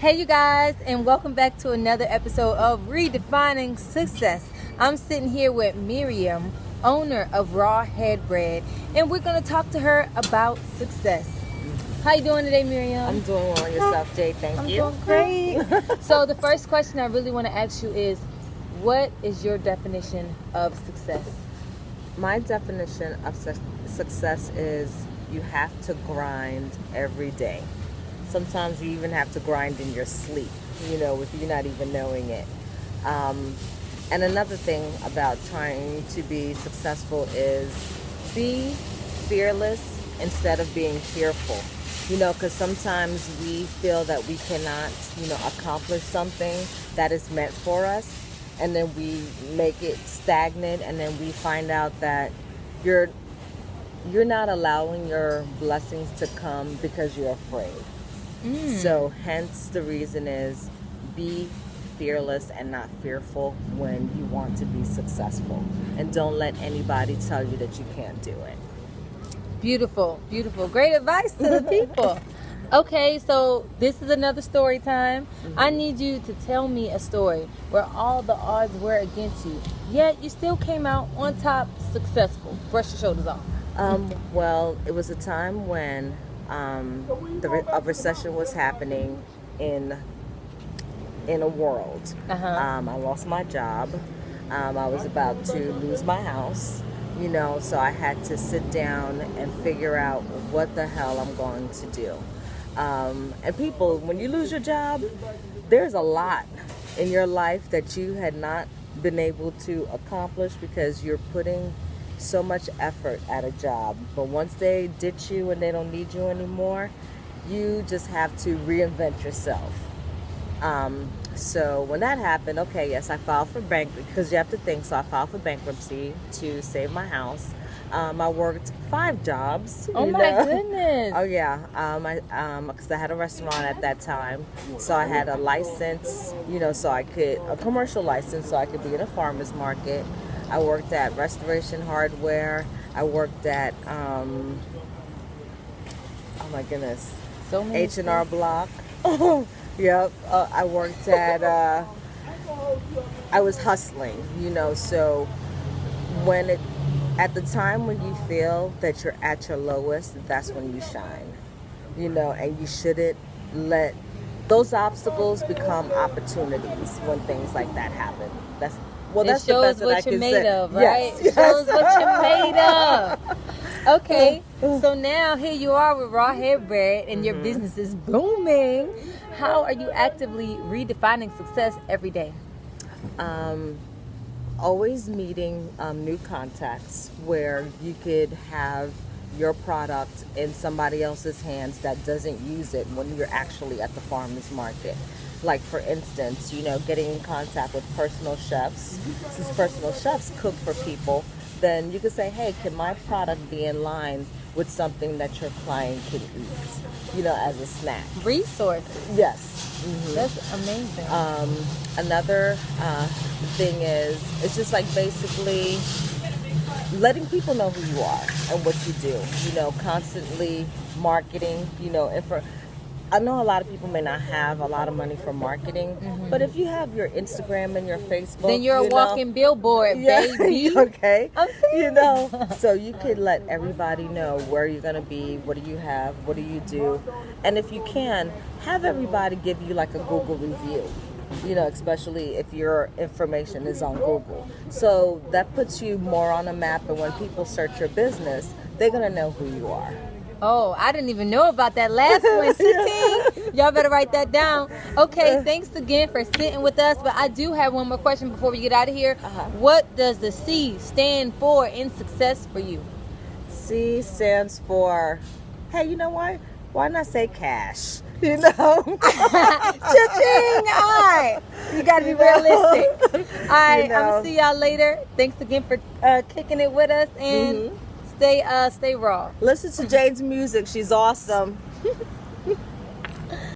Hey you guys, and welcome back to another episode of Redefining Success. I'm sitting here with Miriam, owner of Raw Head Bread, and we're going to talk to her about success. How you doing today, Miriam? I'm doing well. Yourself, Jay? Thank you. I'm doing great. So the first question I really want to ask you is, what is your definition of success? My definition of success is you have to grind every day. Sometimes you even have to grind in your sleep, with you not even knowing it. And another thing about trying to be successful is be fearless instead of being fearful. Because sometimes we feel that we cannot, accomplish something that is meant for us. And then we make it stagnant, and then we find out that you're not allowing your blessings to come because you're afraid. So hence the reason is be fearless and not fearful when you want to be successful, and don't let anybody tell you that you can't do it. Beautiful, beautiful. Great advice to the people. Okay, so this is another story time. I need you to tell me a story where all the odds were against you, yet you still came out on top successful. Brush your shoulders off. Well, it was a time when a recession was happening in a world. I lost my job. I was about to lose my house. So I had to sit down and figure out what the hell I'm going to do. And people, when you lose your job, there's a lot in your life that you had not been able to accomplish because you're putting so much effort at a job. But once they ditch you and they don't need you anymore, you just have to reinvent yourself. So when that happened, yes, I filed for bankruptcy, because you have to think. So I filed for bankruptcy to save my house. I worked 5 jobs. Oh my goodness! Oh yeah, because I had a restaurant at that time, so I had a license, a commercial license, so I could be in a farmer's market. I worked at Restoration Hardware. I worked at oh my goodness, so many H&R Block. Yep. I worked at. I was hustling, So at the time when you feel that you're at your lowest, that's when you shine, and you shouldn't let those obstacles become opportunities when things like that happen. That's the best that I can say. It shows what you're made of, right? It shows what you're made of. Okay, so now here you are with Raw Head Bread, and your business is booming. How are you actively redefining success every day? Always meeting new contacts where you could have your product in somebody else's hands that doesn't use it when you're actually at the farmer's market. Like, for instance, getting in contact with personal chefs. Since personal chefs cook for people, then you could say, hey, can my product be in line with something that your client can eat, as a snack? Resources. Yes. That's amazing. Another thing is, it's just like basically letting people know who you are and what you do, constantly marketing, I know a lot of people may not have a lot of money for marketing, but if you have your Instagram and your Facebook, then you're a walking billboard, baby. Okay. I'm saying. So you could let everybody know where you're going to be, what do you have, what do you do, and if you can, have everybody give you like a Google review, especially if your information is on Google. So that puts you more on a map, and when people search your business, they're going to know who you are. Oh, I didn't even know about that last one. Y'all better write that down. Okay, thanks again for sitting with us. But I do have one more question before we get out of here. What does the C stand for in success for you? C stands for, hey, you know what? Why not say cash? Cha-ching! All right. You got to be realistic. All right, I'm going to see y'all later. Thanks again for kicking it with us. And stay raw. Listen to Jade's music. She's awesome.